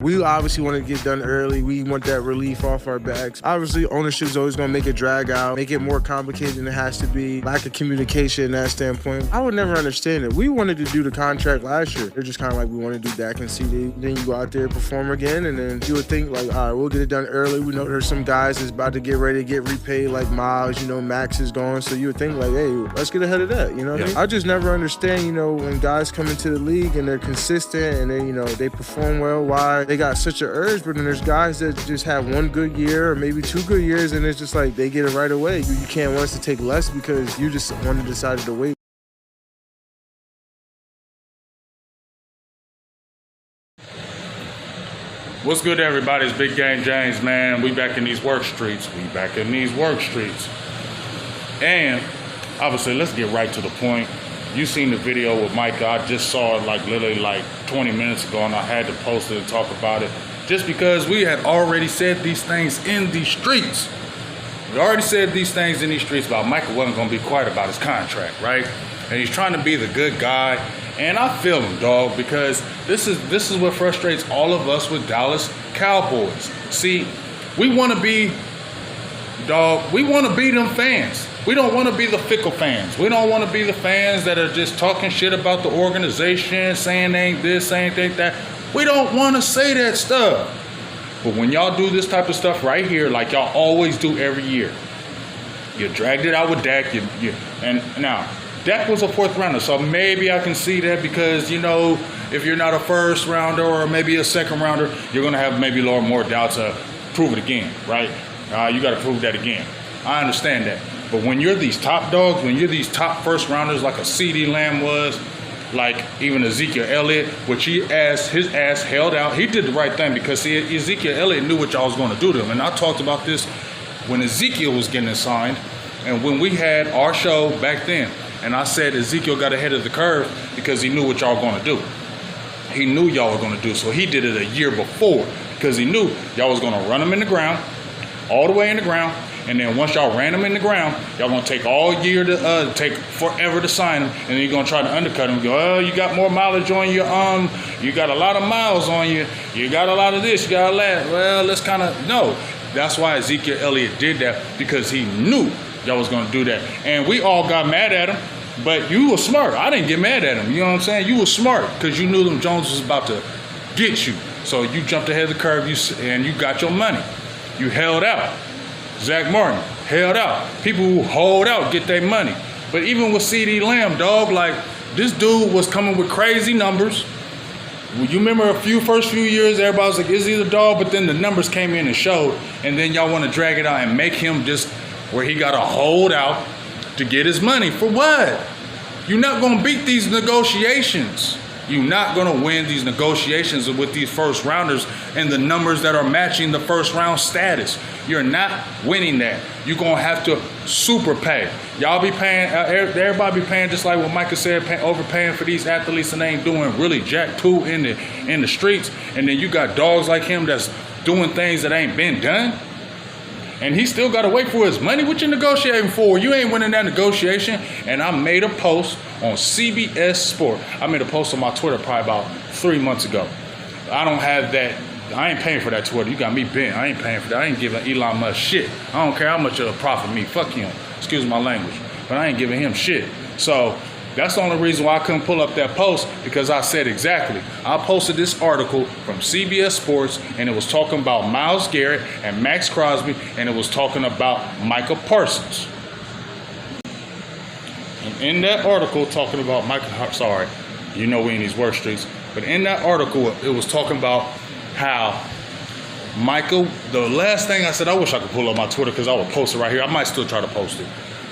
We obviously want to get done early. We want that relief off our backs. Obviously, ownership is always going to make it drag out, make it more complicated than it has to be. Lack of communication in that standpoint. I would never understand it. We wanted to do the contract last year. They're just kind of like, we want to do Dak and CD. Then you go out there, perform again, and then you would think like, all right, we'll get it done early. We know there's some guys that's about to get ready to get repaid, like Miles, Max is gone. So you would think like, hey, let's get ahead of that, what I mean? I just never understand, when guys come into the league and they're consistent and then, they perform well, why they got such an urge, but then there's guys that just have one good year or maybe 2 good years and it's just like they get it right away. You can't want us to take less because you just wanted to decide to wait. What's good, everybody? It's Big Game James, man. We back in these work streets. And obviously, let's get right to the point. You seen the video with Micah. I just saw it literally 20 minutes ago, and I had to post it and talk about it just because we had already said these things in the streets. We already said these things in these streets about Micah wasn't going to be quiet about his contract, right? And he's trying to be the good guy. And I feel him, dog, because this is what frustrates all of us with Dallas Cowboys. See, we want to be them fans. We don't want to be the fickle fans. We don't want to be the fans that are just talking shit about the organization, saying they ain't this, saying they ain't that. We don't want to say that stuff. But when y'all do this type of stuff right here, like y'all always do every year, you dragged it out with Dak. And now, Dak was a 4th rounder, so maybe I can see that because, if you're not a 1st rounder or maybe a 2nd rounder, you're going to have maybe a little more doubt to prove it again, right? You got to prove that again. I understand that. But when you're these top dogs, when you're these top 1st rounders like a CD Lamb was, like even Ezekiel Elliott, which his ass held out. He did the right thing because Ezekiel Elliott knew what y'all was going to do to him. And I talked about this when Ezekiel was getting signed and when we had our show back then. And I said Ezekiel got ahead of the curve because he knew what y'all were going to do. He knew y'all were going to do. So he did it a year before because he knew y'all was going to run him in the ground, all the way in the ground. And then once y'all ran him in the ground, y'all gonna take all year to take forever to sign him, and then you're gonna try to undercut him. Go, oh, you got more mileage on your you got a lot of miles on you. You got a lot of this, you got a lot. Well, let's kind of no. That's why Ezekiel Elliott did that because he knew y'all was gonna do that, and we all got mad at him. But you were smart. I didn't get mad at him. You know what I'm saying? You were smart because you knew them Jones was about to get you. So you jumped ahead of the curve. And you got your money. You held out. Zach Martin held out. People who hold out get their money. But even with CD Lamb, dog, this dude was coming with crazy numbers. You remember first few years, everybody was like, is he the dog? But then the numbers came in and showed. And then y'all want to drag it out and make him just where he got to hold out to get his money. For what? You're not going to beat these negotiations. You're not going to win these negotiations with these 1st rounders and the numbers that are matching the 1st round status. You're not winning that. You're going to have to super pay. Y'all be paying, everybody be paying just like what Micah said, overpaying for these athletes and they ain't doing really jack too in the streets. And then you got dogs like him that's doing things that ain't been done. And he still got to wait for his money. What you negotiating for? You ain't winning that negotiation. And I made a post on CBS Sport. I made a post on my Twitter probably about 3 months ago. I don't have that. I ain't paying for that Twitter. You got me bent. I ain't paying for that. I ain't giving Elon Musk shit. I don't care how much it'll profit me. Fuck him. Excuse my language. But I ain't giving him shit. So that's the only reason why I couldn't pull up that post because I said exactly. I posted this article from CBS Sports and it was talking about Myles Garrett and Max Crosby and it was talking about Micah Parsons. And in that article talking about we in these work streets, but in that article it was talking about how Micah, the last thing I said, I wish I could pull up my Twitter because I would post it right here. I might still try to post it.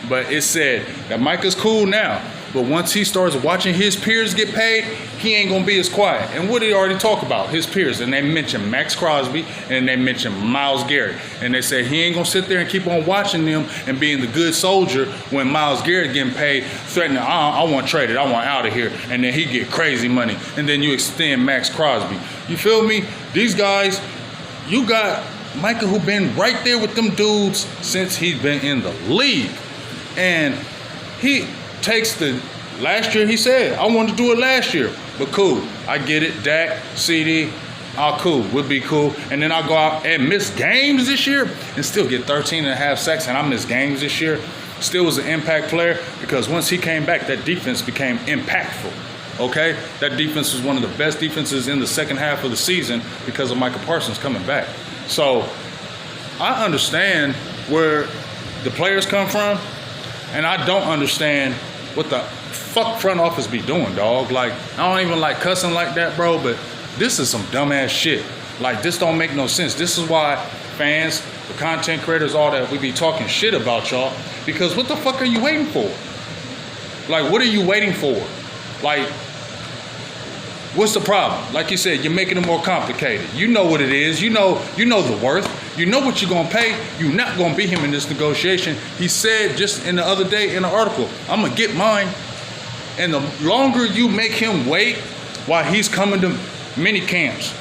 But it said that Micah's cool now. But once he starts watching his peers get paid, he ain't going to be as quiet. And what did he already talk about? His peers. And they mentioned Max Crosby and they mentioned Myles Garrett. And they said he ain't going to sit there and keep on watching them and being the good soldier when Myles Garrett getting paid, threatening, I want traded, I want out of here. And then he get crazy money. And then you extend Max Crosby. You feel me? These guys, you got Micah who been right there with them dudes since he's been in the league. And he takes last year he said, I wanted to do it last year, but cool. I get it. Dak, CD, I'll cool. We'll be cool. And then I'll go out and miss games this year and still get 13.5 sacks, and I missed games this year. Still was an impact player because once he came back, that defense became impactful. Okay? That defense was one of the best defenses in the second half of the season because of Micah Parsons coming back. So I understand where the players come from, and I don't understand what the fuck front office be doing, dog. Like, I don't even like cussing like that, bro, but this is some dumbass shit. Like, this don't make no sense. This is why fans, the content creators, all that, we be talking shit about y'all, because what the fuck are you waiting for? Like, what are you waiting for? Like, what's the problem? Like you said, you're making it more complicated. You know what it is. You know the worth. You know what you're gonna pay. You're not gonna beat him in this negotiation. He said just in the other day in an article, I'm gonna get mine. And the longer you make him wait while he's coming to mini camps.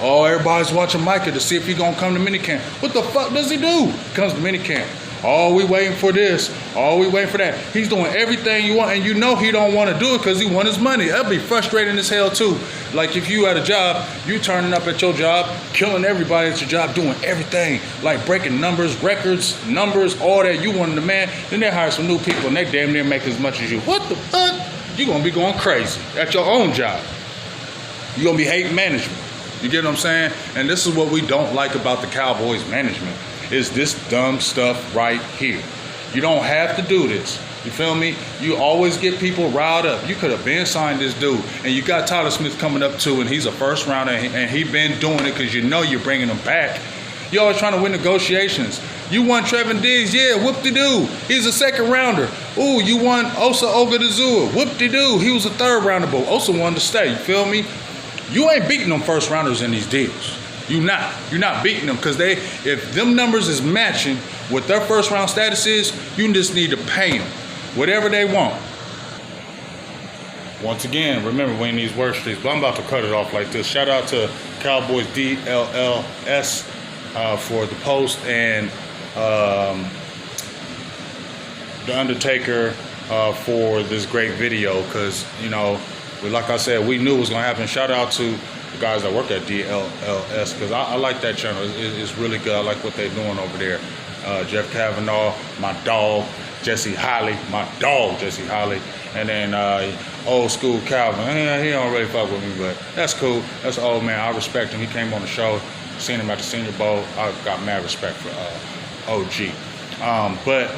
Oh, everybody's watching Micah to see if he's gonna come to mini camp. What the fuck does he do? He comes to mini camp. Oh, we waiting for this. Oh, we waiting for that. He's doing everything you want, and you know he don't want to do it because he want his money. That'd be frustrating as hell too. Like if you had a job, you turning up at your job, killing everybody at your job, doing everything, like breaking numbers, records, numbers, all that. You wanted the man. Then they hire some new people, and they damn near make as much as you. What the fuck? You gonna be going crazy at your own job. You gonna be hating management. You get what I'm saying? And this is what we don't like about the Cowboys management. Is this dumb stuff right here. You don't have to do this. You feel me? You always get people riled up. You could have been signed this dude. And you got Tyler Smith coming up too, and he's a first rounder, and he been doing it because you know you're bringing him back. You're always trying to win negotiations. You won Trevin Diggs, yeah, whoop-de-doo. He's a second rounder. Ooh, you won Osa Ogadazua, whoop-de-doo. He was a third rounder, but Osa wanted to stay, you feel me? You ain't beating them first rounders in these deals. You're not beating them because if them numbers is matching what their first round status is, you just need to pay them whatever they want. Once again, remember we in these work streets, but I'm about to cut it off like this. Shout out to Cowboys DLLS for the post, and The Undertaker for this great video, because like I said, we knew it was gonna happen. Shout out to the guys that work at DLLS, because I like that channel. It's really good. I like what they're doing over there. Jeff Kavanaugh, my dog, Jesse Holly, my dog, Jesse Holly, and then old school Calvin. He don't really fuck with me, but that's cool. That's an old man. I respect him. He came on the show, seen him at the Senior Bowl. I got mad respect for OG. But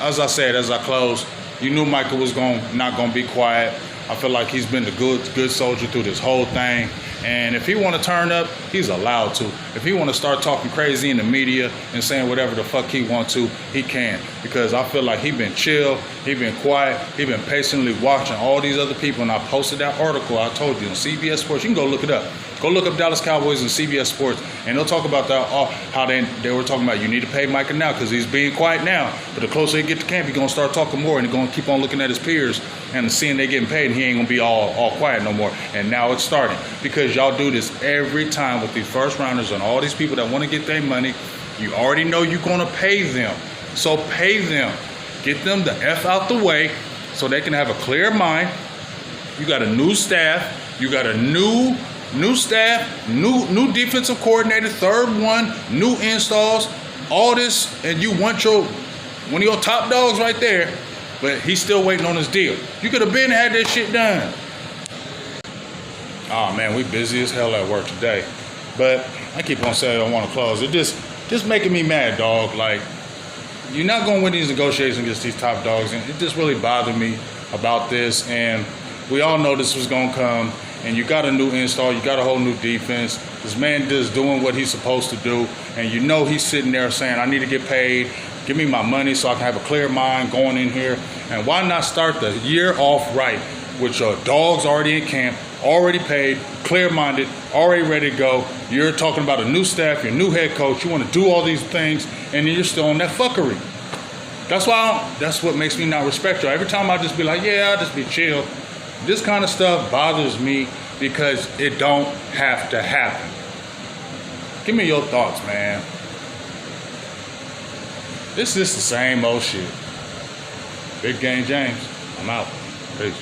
as I said, as I close, you knew Micah was not gonna be quiet. I feel like he's been the good soldier through this whole thing. And if he want to turn up, he's allowed to. If he want to start talking crazy in the media and saying whatever the fuck he want to, he can. Because I feel like he been chill, he been quiet, he been patiently watching all these other people. And I posted that article I told you on CBS Sports. You can go look it up. Go look up Dallas Cowboys and CBS Sports, and they'll talk about that. How they were talking about you need to pay Micah now because he's being quiet now. But the closer he get to camp, he's gonna start talking more, and he's gonna keep on looking at his peers and seeing they getting paid, and he ain't gonna be all quiet no more. And now it's starting because y'all do this every time with these first rounders and all these people that want to get their money. You already know you're gonna pay them, so pay them. Get them the F out the way so they can have a clear mind. You got a new staff. You got a new staff, new defensive coordinator, third one, new installs, all this, and you want one of your top dogs right there, but he's still waiting on his deal. You could have been had that shit done. Oh man, we busy as hell at work today. But I keep on saying I don't want to close. It just making me mad, dog. Like, you're not gonna win these negotiations against these top dogs, and it just really bothered me about this. And we all know this was gonna come. And you got a new install, you got a whole new defense. This man just doing what he's supposed to do. And he's sitting there saying, I need to get paid. Give me my money so I can have a clear mind going in here. And why not start the year off right with your dogs already in camp, already paid, clear-minded, already ready to go. You're talking about a new staff, your new head coach. You want to do all these things, and then you're still on that fuckery. That's what makes me not respect you. Every time I just be like, yeah, I'll just be chill. This kind of stuff bothers me because it don't have to happen. Give me your thoughts, man. This is the same old shit. Big Game James, I'm out. Peace.